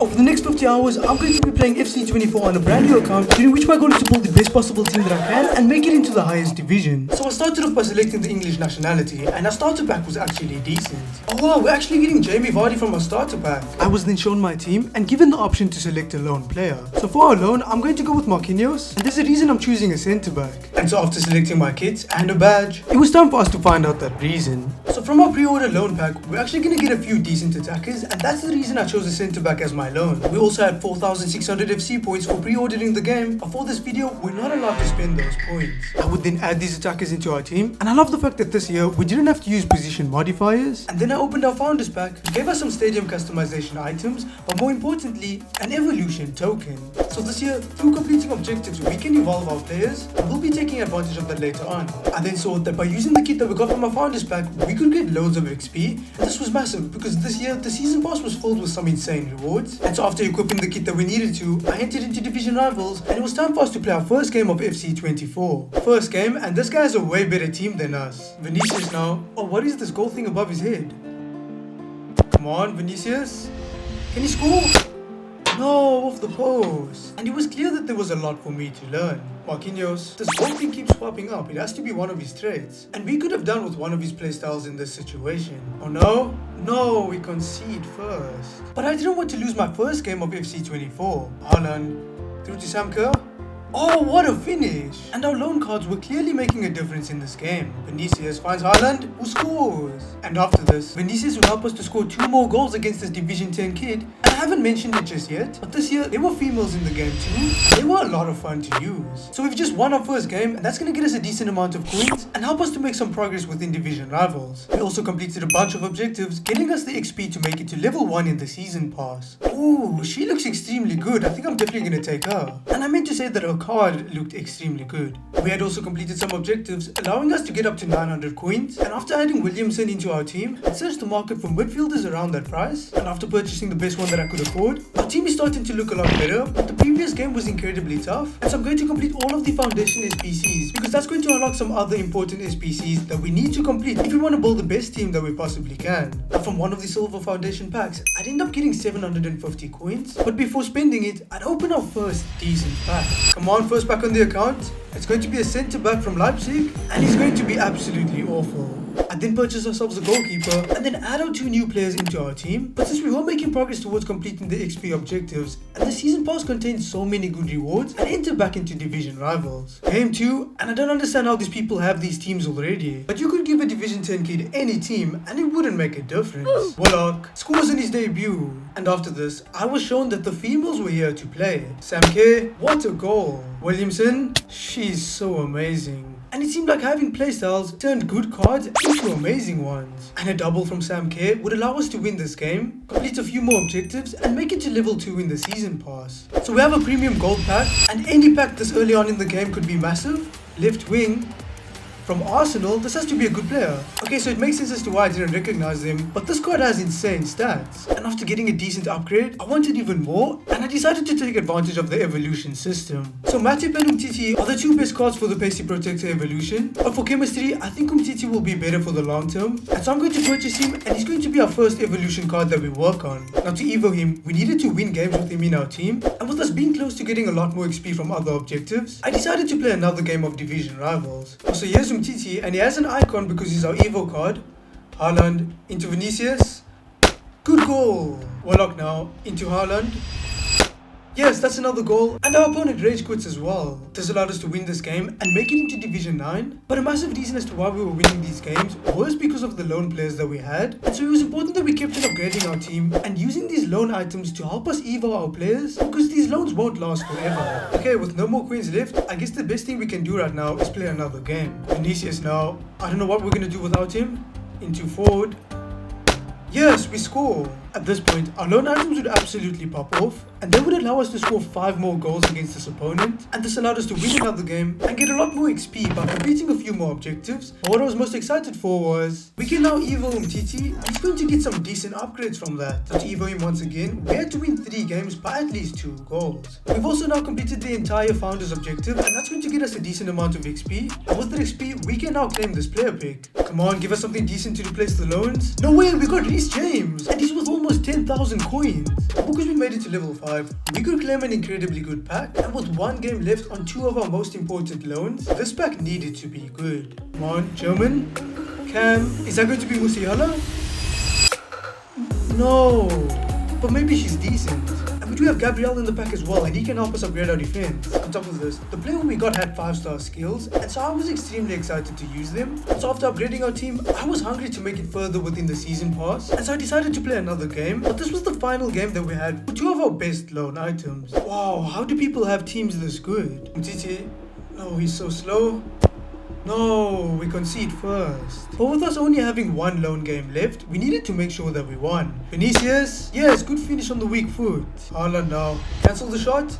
Over the next 50 hours, I'm going to be playing FC24 on a brand new account, during which my goal is to build the best possible team that I can and make it into the highest division. So I started off by selecting the English nationality, and our starter pack was actually decent. Oh wow, we're actually getting Jamie Vardy from our starter pack. I was then shown my team and given the option to select a lone player. So for our loan, I'm going to go with Marquinhos, and there's a reason I'm choosing a centre back. And so after selecting my kit and a badge, it was time for us to find out that reason. So from our pre-order loan pack, we're actually going to get a few decent attackers, and that's the reason I chose a centre back as my loan. We also had 4,600 FC points for pre-ordering the game, but for this video, we're not allowed to spend those points. I would then add these attackers into our team, and I love the fact that this year, we didn't have to use position modifiers. And then I opened our founders pack, which gave us some stadium customization items, but more importantly, an evolution token. So this year, through completing objectives, we can evolve our players, and we'll be taking advantage of that later on. I then saw that by using the kit that we got from our founders pack, we could get loads of XP, and this was massive because this year, the season pass was filled with some insane rewards. And so after equipping the kit that we needed to, I entered into Division Rivals, and it was time for us to play our first game of FC24. First game, and this guy has a way better team than us. Vinicius now. Oh, what is this gold thing above his head? Come on, Vinicius. Can he score? No, off the post. And it was clear that there was a lot for me to learn. Marquinhos, this gold thing keeps popping up. It has to be one of his traits. And we could have done with one of his playstyles in this situation. Oh no? No, we concede first. But I didn't want to lose my first game of FC24. Haaland, through to Sam Kerr. Oh, what a finish! And our loan cards were clearly making a difference in this game. Vinicius finds Haaland, who scores. And after this, Vinicius will help us to score 2 more goals against this Division 10 kid. And I haven't mentioned it just yet, but this year, there were females in the game too, and they were a lot of fun to use. So we've just won our first game, and that's going to get us a decent amount of coins, and help us to make some progress within Division Rivals. We also completed a bunch of objectives, getting us the XP to make it to level 1 in the season pass. Ooh, she looks extremely good. I think I'm definitely going to take her. And I meant to say that her card looked extremely good. We had also completed some objectives, allowing us to get up to 900 coins, and after adding Williamson into our team, I searched the market for midfielders around that price, and after purchasing the best one that I could afford, our team is starting to look a lot better, but the previous game was incredibly tough, and so I'm going to complete all of the foundation SBCs, because that's going to unlock some other important SBCs that we need to complete if we want to build the best team that we possibly can. And from one of the silver foundation packs, I'd end up getting 750 coins, but before spending it, I'd open our first decent pack. Come on, first pack on the account. It's going to be a centre back from Leipzig, and he's going to be absolutely awful. And then purchase ourselves a goalkeeper, and then add our 2 new players into our team. But since we were making progress towards completing the XP objectives, and the season pass contains so many good rewards, I entered back into Division Rivals. Game 2, and I don't understand how these people have these teams already. But you could give a Division 10 kid any team, and it wouldn't make a difference. Warlock scores in his debut. And after this, I was shown that the females were here to play. Sam Kerr, what a goal. Williamson, she's so amazing. And it seemed like having playstyles turned good cards into amazing ones. And a double from Sam Kerr would allow us to win this game, complete a few more objectives, and make it to level 2 in the season pass. So we have a premium gold pack, and any pack this early on in the game could be massive. Left wing. From Arsenal, this has to be a good player. Okay, so it makes sense as to why I didn't recognize him, but this card has insane stats. And after getting a decent upgrade, I wanted even more, and I decided to take advantage of the evolution system. So Matip and Umtiti are the 2 best cards for the Pacey Protector evolution, but for chemistry, I think Umtiti will be better for the long term, and so I'm going to purchase him, and he's going to be our first evolution card that we work on. Now to evo him, we needed to win games with him in our team, and with us being close to getting a lot more XP from other objectives, I decided to play another game of Division Rivals. So here's Umtiti, and he has an icon because he's our Evo card. Haaland into Vinicius. Good goal. Warlock now into Haaland. Yes, that's another goal, and our opponent rage quits as well. This allowed us to win this game and make it into Division 9, but a massive reason as to why we were winning these games was because of the loan players that we had, and so it was important that we kept on upgrading our team and using these loan items to help us evo our players, because these loans won't last forever. Okay, with no more coins left, I guess the best thing we can do right now is play another game. Vinicius now, I don't know what we're going to do without him. Into forward. Yes, we score. At this point, our loan items would absolutely pop off, and they would allow us to score 5 more goals against this opponent, and this allowed us to win another game and get a lot more XP by completing a few more objectives. But what I was most excited for was, we can now evo Umtiti, and he's going to get some decent upgrades from that. So to evo him once again, we had to win 3 games by at least 2 goals. We've also now completed the entire Founders objective, and that's going to get us a decent amount of XP, and with that XP, we can now claim this player pick. Come on, give us something decent to replace the loans. No way, we got Reece James, and he's with almost almost 10,000 coins. Because we made it to level 5, we could claim an incredibly good pack, and with one game left on 2 of our most important loans, this pack needed to be good. Come on, German, Cam, is that going to be Musiala? No, but maybe she's decent. And we do have Gabriel in the pack as well, and he can help us upgrade our defense. On top of this, the player we got had 5-star skills, and so I was extremely excited to use them. So after upgrading our team, I was hungry to make it further within the season pass, and so I decided to play another game. But this was the final game that we had for 2 of our best loan items. Wow, how do people have teams this good? Umtiti, no, he's so slow. No, we concede first. But with us only having 1 lone game left, we needed to make sure that we won. Vinicius, yes, good finish on the weak foot. Haaland now, cancel the shot.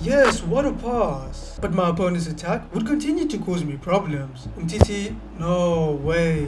Yes, what a pass. But my opponent's attack would continue to cause me problems. Umtiti, no way.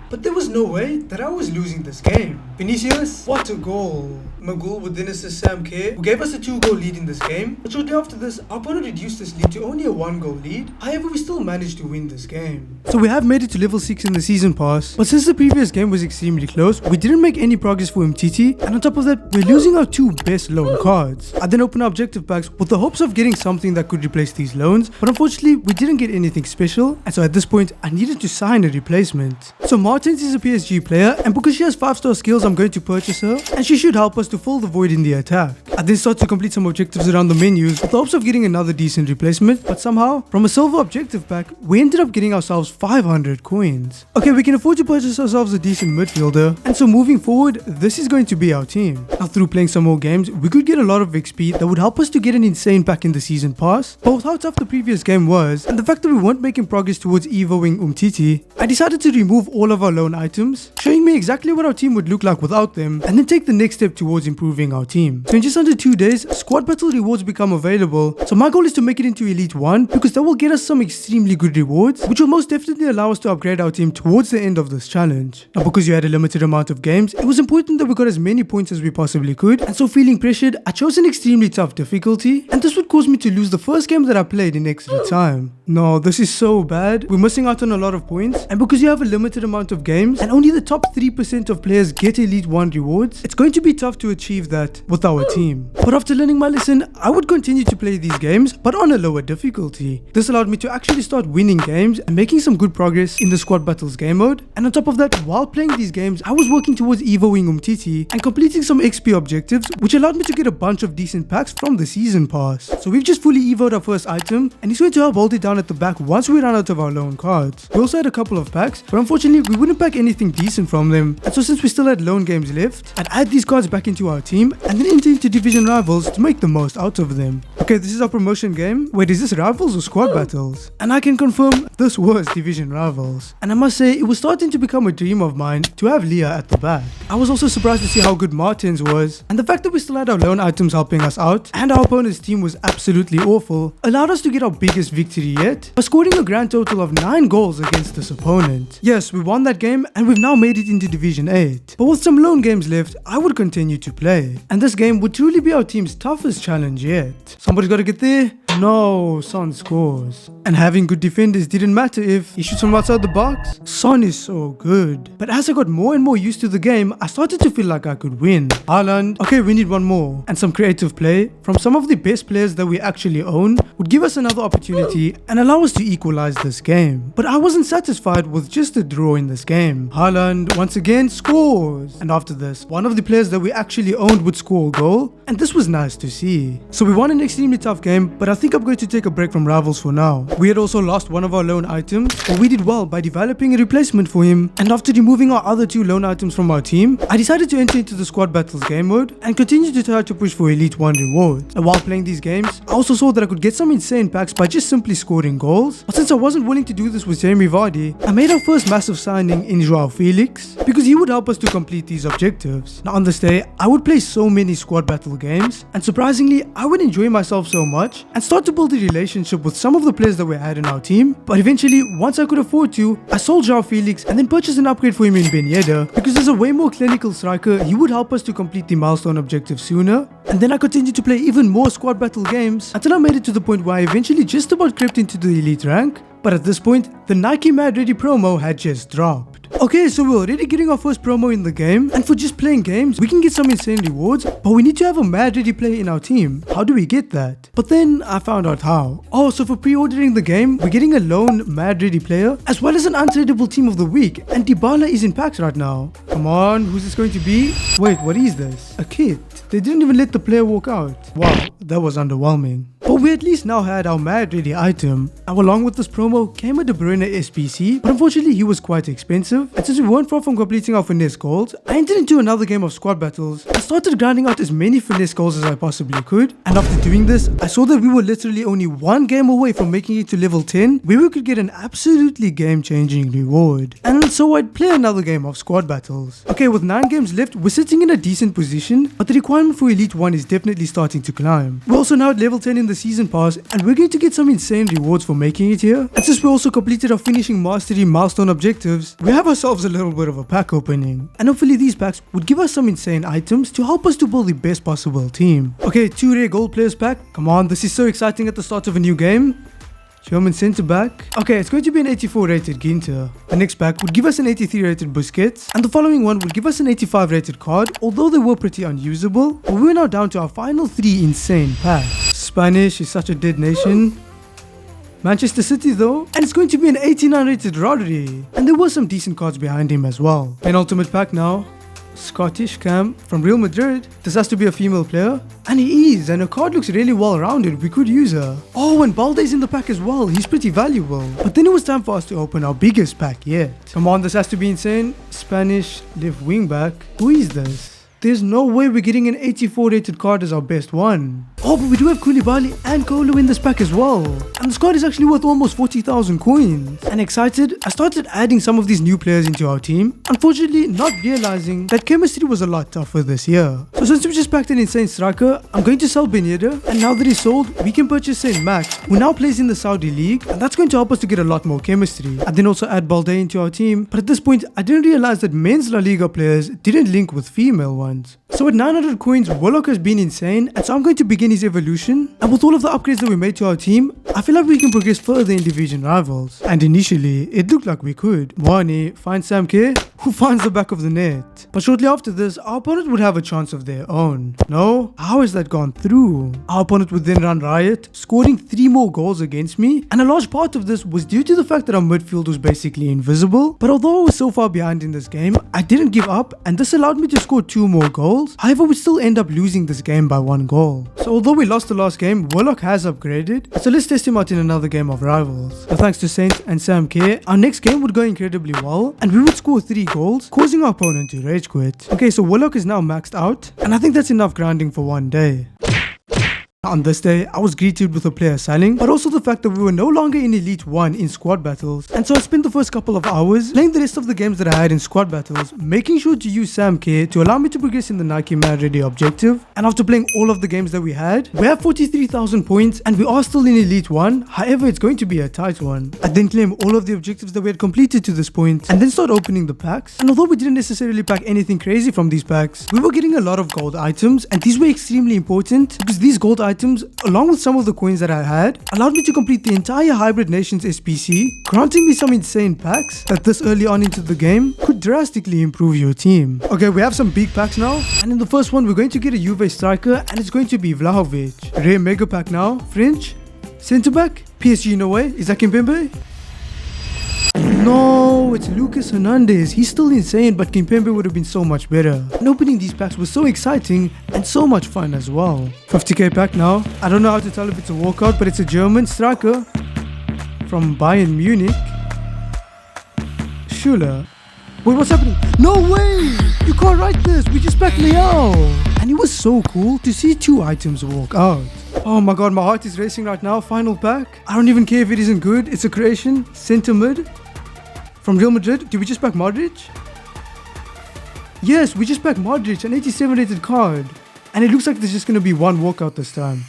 But there was no way that I was losing this game. Vinicius, what a goal. Magul would then assist Sam Kerr, who gave us a 2-goal lead in this game. But shortly after this, our opponent reduced this lead to only a 1-goal lead. However, we still managed to win this game. So we have made it to level 6 in the season pass. But since the previous game was extremely close, we didn't make any progress for Umtiti. And on top of that, we're losing our 2 best loan cards. I then opened our objective packs with the hopes of getting something that could replace these loans. But unfortunately, we didn't get anything special. And so at this point, I needed to sign a replacement. So Martins is a PSG player, and because she has 5-star skills, I'm going to purchase her, and she should help us to fill the void in the attack. I then start to complete some objectives around the menus with the hopes of getting another decent replacement, but somehow, from a silver objective pack, we ended up getting ourselves 500 coins. Okay, we can afford to purchase ourselves a decent midfielder, and so moving forward, this is going to be our team. Now through playing some more games, we could get a lot of XP that would help us to get an insane pack in the season pass, but with how tough the previous game was, and the fact that we weren't making progress towards evoing Umtiti, I decided to remove all of our loan items, showing me exactly what our team would look like without them, and then take the next step towards improving our team. So in just under 2 days, squad battle rewards become available. So my goal is to make it into Elite 1 because that will get us some extremely good rewards, which will most definitely allow us to upgrade our team towards the end of this challenge. Now because you had a limited amount of games, it was important that we got as many points as we possibly could, and so feeling pressured, I chose an extremely tough difficulty, and this would cause me to lose the first game that I played in extra time. No, this is so bad. We're missing out on a lot of points, and because you have a limited amount of games, and only the top 3% of players get Elite 1 rewards, it's going to be tough to achieve that with our team. But after learning my lesson, I would continue to play these games, but on a lower difficulty. This allowed me to actually start winning games and making some good progress in the squad battles game mode. And on top of that, while playing these games, I was working towards evoing Umtiti and completing some XP objectives, which allowed me to get a bunch of decent packs from the season pass. So we've just fully evoed our first item, and he's going to help hold it down at the back once we run out of our loan cards. We also had a couple of packs, but unfortunately we wouldn't pack anything decent from them. And so since we still had loan games left, I'd add these cards back into our team and then enter into division rivals to make the most out of them. Okay, this is our promotion game. Wait, is this rivals or squad battles? And I can confirm this was division rivals. And I must say, it was starting to become a dream of mine to have Leah at the back. I was also surprised to see how good Martins was, and the fact that we still had our loan items helping us out, and our opponent's team was absolutely awful, allowed us to get our biggest victory yet by scoring a grand total of 9 goals against this opponent. Yes, we won that game, and we've now made it into Division 8. But with some loan games left, I would continue to play, and this game would truly be our team's toughest challenge yet. Somebody's got to get there. No, Son scores. And having good defenders didn't matter if he shoots from outside the box. Son is so good. But as I got more and more used to the game, I started to feel like I could win. Haaland, okay, we need one more. And some creative play from some of the best players that we actually own would give us another opportunity and allow us to equalize this game. But I wasn't satisfied with just a draw in this game. Haaland once again scores. And after this, one of the players that we actually owned would score a goal, and this was nice to see. So we won an extremely tough game, but I think I'm going to take a break from rivals for now. We had also lost one of our loan items, but we did well by developing a replacement for him, and after removing our other 2 loan items from our team, I decided to enter into the squad battles game mode and continue to try to push for Elite 1 rewards. And while playing these games, I also saw that I could get some insane packs by just simply scoring goals, but since I wasn't willing to do this with Jamie Vardy, I made our first massive signing in Joao Felix, because he would help us to complete these objectives. Now on this day, I would play so many squad battle games, and surprisingly, I would enjoy myself so much and start to build a relationship with some of the players that we had in our team. But eventually, once I could afford to, I sold Joao Felix and then purchased an upgrade for him in Ben Yedder, because as a way more clinical striker, he would help us to complete the milestone objective sooner. And then I continued to play even more squad battle games until I made it to the point where I eventually just about crept into the elite rank. But at this point, the Nike Mad Ready promo had just dropped. Okay, so we're already getting our first promo in the game, and for just playing games, we can get some insane rewards, but we need to have a mad ready player in our team. How do we get that? But then I found out how. Oh, so for pre-ordering the game, we're getting a lone mad ready player, as well as an untradeable team of the week, and Dybala is in packs right now. Come on, who's this going to be? Wait, what is this? A kit? They didn't even let the player walk out. Wow, that was underwhelming. But we at least now had our mad ready item. Now along with this promo came a De Bruyne SBC, but unfortunately he was quite expensive. And since we weren't far from completing our finesse goals, I entered into another game of squad battles. I started grinding out as many finesse goals as I possibly could. And after doing this, I saw that we were literally only one game away from making it to level 10, where we could get an absolutely game-changing reward. And so I'd play another game of squad battles. Okay, with 9 games left, we're sitting in a decent position, but the requirement for Elite 1 is definitely starting to climb. We're also now at level 10 in the season pass, and we're going to get some insane rewards for making it here. And since we also completed our finishing mastery milestone objectives, we have ourselves a little bit of a pack opening. And hopefully these packs would give us some insane items to help us to build the best possible team. Okay, 2 rare gold players pack. Come on, this is so exciting at the start of a new game. German centre back. Okay, it's going to be an 84 rated Ginter. The next pack would give us an 83 rated Busquets, and the following one would give us an 85 rated card, although they were pretty unusable. But we're now down to our final 3 insane packs. Spanish is such a dead nation. Manchester City though, and it's going to be an 89 rated Rodri, and there were some decent cards behind him as well. Penultimate pack now. Scottish Cam from Real Madrid. This has to be a female player, and he is, and her card looks really well rounded. We could use her. Oh, and Balde's in the pack as well. He's pretty valuable. But then it was time for us to open our biggest pack yet. Come on, this has to be insane. Spanish left wing back. Who is this? There's no way we're getting an 84 rated card as our best one. Oh, but we do have Koulibaly and Kolo in this pack as well. And this card is actually worth almost 40,000 coins. And excited, I started adding some of these new players into our team. Unfortunately, not realizing that chemistry was a lot tougher this year. So since we just packed an insane striker, I'm going to sell Ben Yedder. And now that he's sold, we can purchase Saint Max, who now plays in the Saudi League. And that's going to help us to get a lot more chemistry. I then also add Balde into our team. But at this point, I didn't realize that men's La Liga players didn't link with female ones. So at 900 coins, Willock has been insane, and so I'm going to begin his evolution. And with all of the upgrades that we made to our team, I feel like we can progress further in division rivals. And initially, it looked like we could. Mwani finds Sam K, who finds the back of the net. But shortly after this, our opponent would have a chance of their own. No? How has that gone through? Our opponent would then run riot, scoring 3 more goals against me, and a large part of this was due to the fact that our midfield was basically invisible. But although I was so far behind in this game, I didn't give up, and this allowed me to score 2 more goals. However, we still end up losing this game by 1 goal. So although we lost the last game, Willock has upgraded. So let's test him out in another game of rivals. So thanks to Saint and Sam K, our next game would go incredibly well, and we would score 3 goals, causing our opponent to rage quit. Okay, so Willock is now maxed out, and I think that's enough grinding for one day. On this day, I was greeted with a player selling, but also the fact that we were no longer in Elite 1 in squad battles. And so I spent the first couple of hours playing the rest of the games that I had in squad battles, making sure to use Sam K to allow me to progress in the Nike Mad Ready objective. And after playing all of the games that we had, we have 43,000 points and we are still in Elite 1. However, it's going to be a tight one. I then claim all of the objectives that we had completed to this point and then start opening the packs. And although we didn't necessarily pack anything crazy from these packs, we were getting a lot of gold items, and these were extremely important because these gold items, along with some of the coins that I had, allowed me to complete the entire Hybrid Nations SBC, granting me some insane packs that this early on into the game could drastically improve your team. Okay, we have some big packs now, and in the first one we're going to get a Juve striker, and it's going to be Vlahovic. Rare mega pack now, French, centre back, PSG no way, is that Kimpembe? No, it's Lucas Hernandez. He's still insane, but Kimpembe would have been so much better. And opening these packs was so exciting and so much fun as well. 50k pack now. I don't know how to tell if it's a walkout, but it's a German striker from Bayern Munich. Schuller. Wait, what's happening? No way! You can't write this. We just packed Leao. And it was so cool to see 2 items walk out. Oh my god, my heart is racing right now. Final pack. I don't even care if it isn't good. It's a creation. Centre mid. From Real Madrid. Did we just pack Modric? Yes, we just packed Modric, an 87 rated card. And it looks like there's just going to be 1 walkout this time.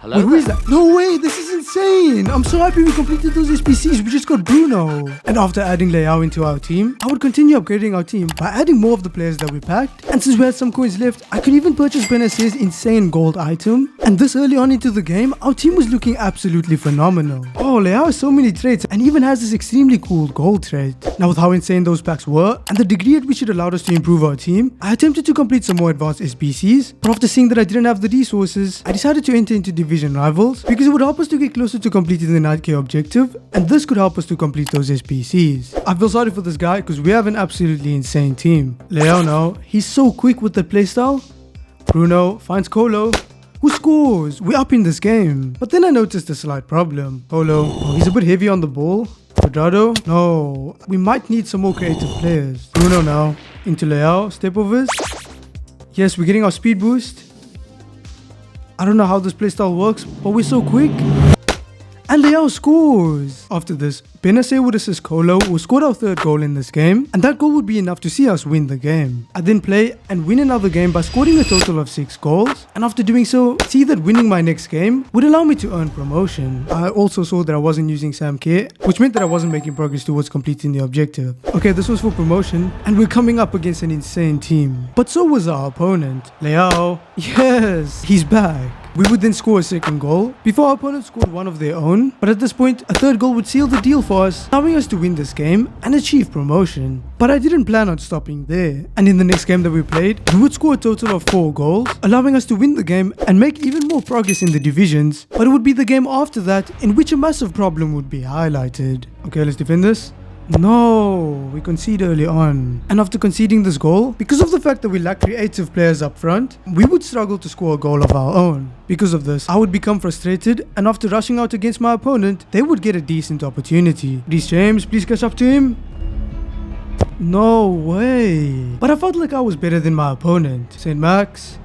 Hello? Wait, who is that? No way, this is insane. I'm so happy we completed those SBCs. We just got Bruno. And after adding Leao into our team, I would continue upgrading our team by adding more of the players that we packed. And since we had some coins left, I could even purchase Benasir's insane gold item. And this early on into the game, our team was looking absolutely phenomenal. Oh, Leao has so many traits and even has this extremely cool gold trait. Now with how insane those packs were and the degree at which it allowed us to improve our team, I attempted to complete some more advanced SBCs, but after seeing that I didn't have the resources, I decided to enter into division rivals because it would help us to get closer to completing the 9k objective, and this could help us to complete those SBCs. I feel sorry for this guy because we have an absolutely insane team. Leao now, he's so quick with the playstyle. Bruno finds Colo, who scores. We're up in this game. But then I noticed a slight problem. Colo, oh, he's a bit heavy on the ball. Quadrado, no, we might need some more creative players. Bruno now, into Leao, step overs. Yes, we're getting our speed boost. I don't know how this playstyle works, but we're so quick. And Leao scores. After this, Benasir would assist Colo, who scored our third goal in this game, and that goal would be enough to see us win the game. I then play and win another game by scoring a total of 6 goals, and after doing so, see that winning my next game would allow me to earn promotion. I also saw that I wasn't using Sam Care, which meant that I wasn't making progress towards completing the objective. Okay, this was for promotion, and we're coming up against an insane team. But so was our opponent. Leao, yes, he's back. We would then score a second goal before our opponent scored one of their own, but at this point a third goal would seal the deal for us, allowing us to win this game and achieve promotion. But I didn't plan on stopping there, and in the next game that we played, we would score a total of 4 goals, allowing us to win the game and make even more progress in the divisions. But it would be the game after that in which a massive problem would be highlighted. Okay, let's defend this. No, we concede early on. And after conceding this goal, because of the fact that we lack creative players up front, we would struggle to score a goal of our own. Because of this, I would become frustrated, and after rushing out against my opponent, they would get a decent opportunity. Reece James, please catch up to him. No way. But I felt like I was better than my opponent. St. Max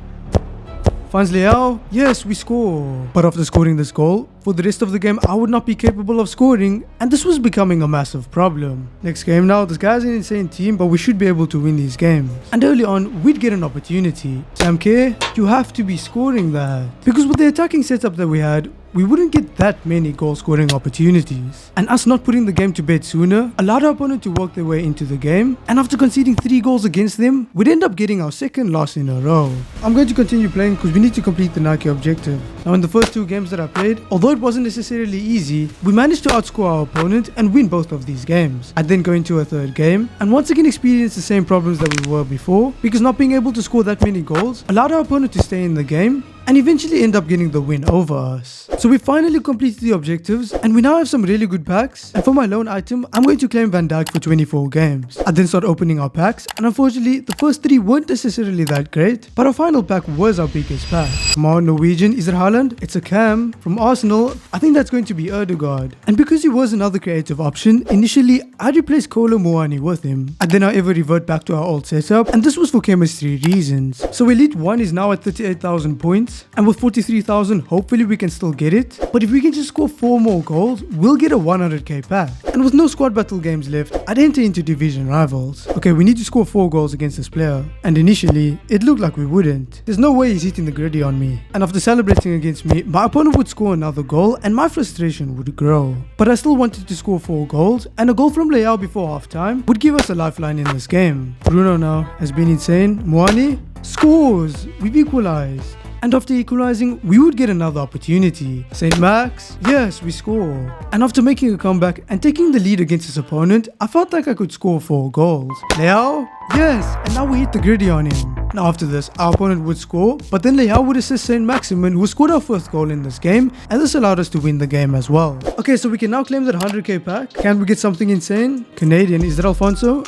finds Leao. Yes, we score. But after scoring this goal, for the rest of the game, I would not be capable of scoring, and this was becoming a massive problem. Next game now, this guy's an insane team, but we should be able to win these games. And early on, we'd get an opportunity. Sam Care, you have to be scoring that. Because with the attacking setup that we had, we wouldn't get that many goal scoring opportunities. And us not putting the game to bed sooner allowed our opponent to work their way into the game, and after conceding 3 goals against them, we'd end up getting our second loss in a row. I'm going to continue playing because we need to complete the 9k objective. Now in the first 2 games that I played, although it wasn't necessarily easy, we managed to outscore our opponent and win both of these games. I then go into a third game and once again experience the same problems that we were before, because not being able to score that many goals allowed our opponent to stay in the game and eventually end up getting the win over us. So we finally completed the objectives and we now have some really good packs, and for my loan item I'm going to claim Van Dijk for 24 games. I then start opening our packs, and unfortunately the first 3 weren't necessarily that great, but our final pack was our biggest pack. Come on, Norwegian, is it Haaland? It's a Cam. From Arsenal, I think that's going to be Ødegaard. And because he was another creative option, initially I'd replace Kolo Muani with him. And then however revert back to our old setup, and this was for chemistry reasons. So Elite 1 is now at 38,000 points, and with 43,000 hopefully we can still get it. But if we can just score 4 more goals, we'll get a 100k pack. And with no squad battle games left, I'd enter into division rivals. Okay, we need to score 4 goals against this player, and initially it looked like we wouldn't. There's no way he's hitting the gritty on me, and after celebrating against me, my opponent would score another goal and my frustration would grow. But I still wanted to score 4 goals, and a goal from Leao before halftime would give us a lifeline in this game. Bruno now has been insane. Muani scores. We've equalized. And after equalizing, we would get another opportunity. St. Max, yes, we score. And after making a comeback and taking the lead against his opponent, I felt like I could score 4 goals. Leao, yes, and now we hit the gritty on him. Now after this, our opponent would score, but then Leao would assist St. Maximin, who scored our 1st goal in this game, and this allowed us to win the game as well. Okay, so we can now claim that 100k pack. Can we get something insane? Canadian, is that Alfonso?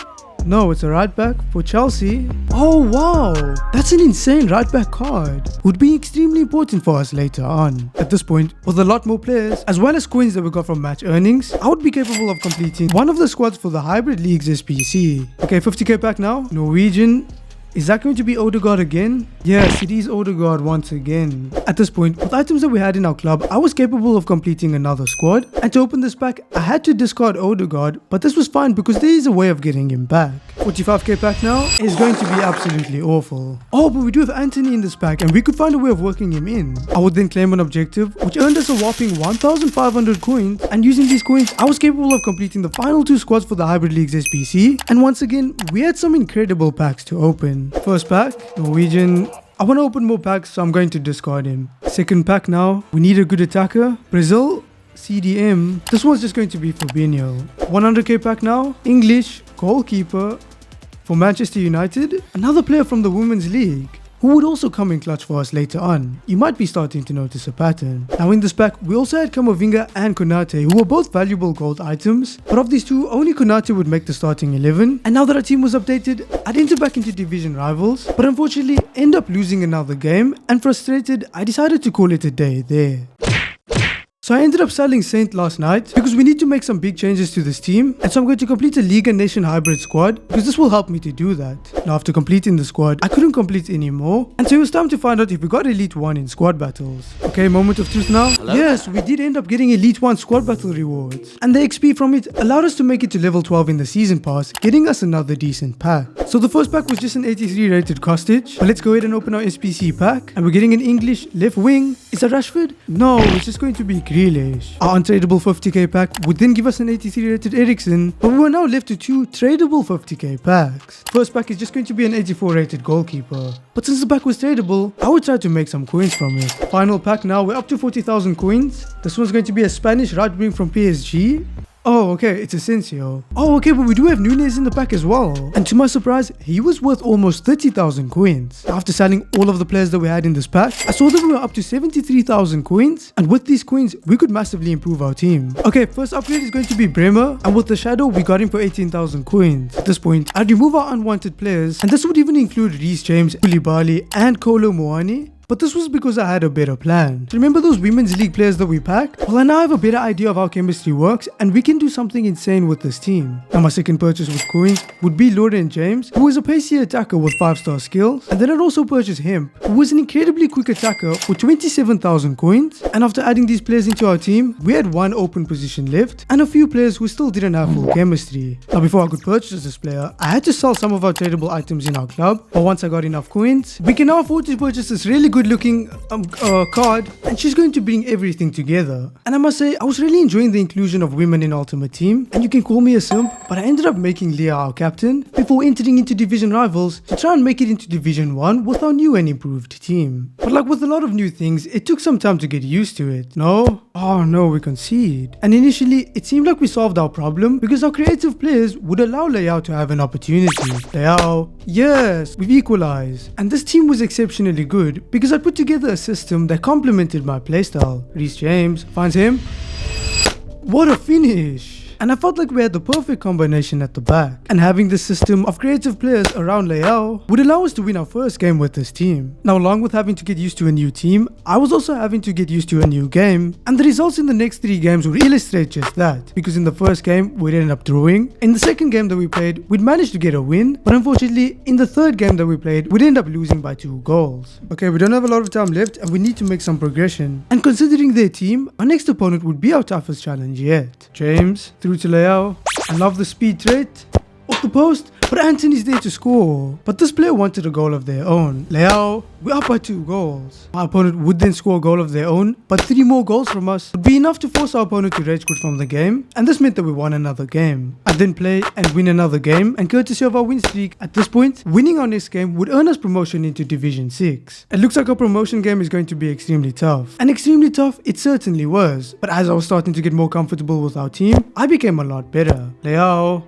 No, it's a right back for Chelsea. Oh wow, that's an insane right back card. Would be extremely important for us later on. At this point, with a lot more players, as well as coins that we got from match earnings, I would be capable of completing one of the squads for the Hybrid League's SBC. Okay, 50k pack now. Norwegian. Is that going to be Ødegaard again? Yes, it is Ødegaard once again. At this point, with items that we had in our club, I was capable of completing another squad. And to open this pack, I had to discard Ødegaard, but this was fine because there is a way of getting him back. 45k pack now is going to be absolutely awful. Oh, but we do have Anthony in this pack and we could find a way of working him in. I would then claim an objective which earned us a whopping 1,500 coins, and using these coins I was capable of completing the final 2 squads for the Hybrid League's SBC, and once again we had some incredible packs to open. First pack, Norwegian. I want to open more packs, so I'm going to discard him. Second pack now, we need a good attacker. Brazil, CDM. This one's just going to be Fabinho. 100k pack now, English, goalkeeper for Manchester United. Another player from the Women's League, who would also come in clutch for us later on. You might be starting to notice a pattern. Now in this pack, we also had Kamavinga and Konate, who were both valuable gold items, but of these two, only Konate would make the starting 11. And now that our team was updated, I'd enter back into division rivals, but unfortunately end up losing another game, and frustrated, I decided to call it a day there. So I ended up selling Saint last night because we need to make some big changes to this team, and so I'm going to complete a League and Nation hybrid squad because this will help me to do that. Now after completing the squad, I couldn't complete any more, and so it was time to find out if we got Elite 1 in squad battles. Okay, moment of truth now. Hello? Yes, we did end up getting Elite 1 squad battle rewards, and the XP from it allowed us to make it to level 12 in the season pass, getting us another decent pack. So the first pack was just an 83 rated Costage, but let's go ahead and open our SBC pack, and we're getting an English left wing. Is that Rashford? No, it's just going to be Grealish. Our untradeable 50k pack would then give us an 83 rated Eriksen, but we were now left to 2 tradable 50k packs. First pack is just going to be an 84 rated goalkeeper, but since the pack was tradable, I would try to make some coins from it. Final pack now, we're up to 40,000 coins. This one's going to be a Spanish right wing from PSG. Oh, okay, it's Asensio. Oh, okay, but we do have Nunes in the pack as well. And to my surprise, he was worth almost 30,000 coins. After selling all of the players that we had in this pack, I saw that we were up to 73,000 coins. And with these coins, we could massively improve our team. Okay, first upgrade is going to be Bremer. And with the Shadow, we got him for 18,000 coins. At this point, I'd remove our unwanted players. And this would even include Reece James, Koulibaly, and Kolo Muani. But this was because I had a better plan. Remember those Women's League players that we packed? Well, I now have a better idea of how chemistry works, and we can do something insane with this team. Now my second purchase with coins would be Lauren James, who is a pacey attacker with 5-star skills. And then I'd also purchase him, who was an incredibly quick attacker for 27,000 coins. And after adding these players into our team, we had 1 open position left, and a few players who still didn't have full chemistry. Now before I could purchase this player, I had to sell some of our tradable items in our club. But once I got enough coins, we can now afford to purchase this really good looking card, and she's going to bring everything together. And I must say, I was really enjoying the inclusion of women in Ultimate Team, and you can call me a simp, but I ended up making Leah our captain before entering into division rivals to try and make it into division 1 with our new and improved team. But like with a lot of new things, it took some time to get used to it. No? Oh no, we concede. And initially, it seemed like we solved our problem because our creative players would allow Leao to have an opportunity. Leao, yes, we've equalized. And this team was exceptionally good because I put together a system that complemented my playstyle. Reece James finds him. What a finish! And I felt like we had the perfect combination at the back. And having this system of creative players around Leao would allow us to win our first game with this team. Now along with having to get used to a new team, I was also having to get used to a new game. And the results in the next 3 games would illustrate just that. Because in the first game, we'd ended up drawing. In the second game that we played, we'd managed to get a win. But unfortunately, in the third game that we played, we'd end up losing by 2 goals. Okay, we don't have a lot of time left and we need to make some progression. And considering their team, our next opponent would be our toughest challenge yet. James through to Leao. I love the speed trait. Off the post, but Anthony's there to score. But this player wanted a goal of their own. Leao, we're up by 2 goals. Our opponent would then score a goal of their own, but 3 more goals from us would be enough to force our opponent to rage quit from the game, and this meant that we won another game. I'd then play and win another game, and courtesy of our win streak, at this point, winning our next game would earn us promotion into Division 6. It looks like our promotion game is going to be extremely tough. And extremely tough, it certainly was. But as I was starting to get more comfortable with our team, I became a lot better. Leao.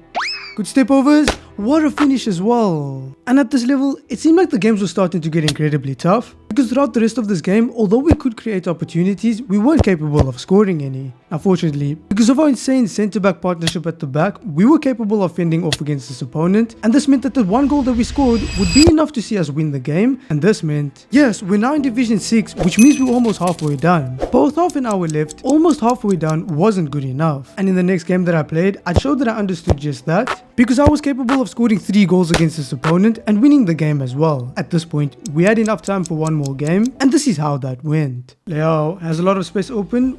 Good step overs. What a finish as well. And at this level, it seemed like the games were starting to get incredibly tough because throughout the rest of this game, although we could create opportunities, we weren't capable of scoring any. Unfortunately, because of our insane centre-back partnership at the back, we were capable of fending off against this opponent, and this meant that the 1 goal that we scored would be enough to see us win the game, and this meant, yes, we're now in Division 6, which means we're almost halfway done. But with half an hour left, almost halfway done wasn't good enough. And in the next game that I played, I showed that I understood just that, because I was capable of scoring 3 goals against this opponent and winning the game as well. At this point, we had enough time for 1 more game, and this is how that went. Leao has a lot of space open.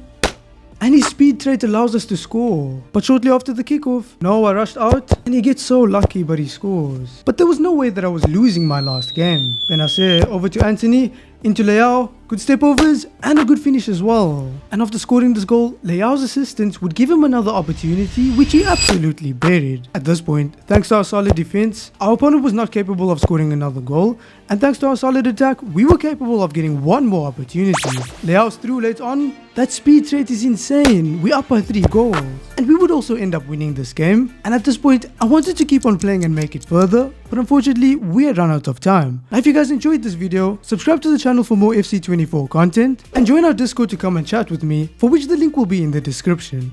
and his speed trait allows us to score. But shortly after the kickoff, Noah rushed out and he gets so lucky, but he scores. But there was no way that I was losing my last game. Benacer over to Anthony, into Leao, good step overs and a good finish as well. And after scoring this goal, Leao's assistance would give him another opportunity which he absolutely buried. At this point, thanks to our solid defense, our opponent was not capable of scoring another goal, and thanks to our solid attack, we were capable of getting one more opportunity. Leao's through late on, that speed trait is insane. We up by 3 goals, and we would also end up winning this game. And at this point, I wanted to keep on playing and make it further, but unfortunately, we had run out of time. Now if you guys enjoyed this video, subscribe to the channel for more FC24 content, and join our Discord to come and chat with me, for which the link will be in the description.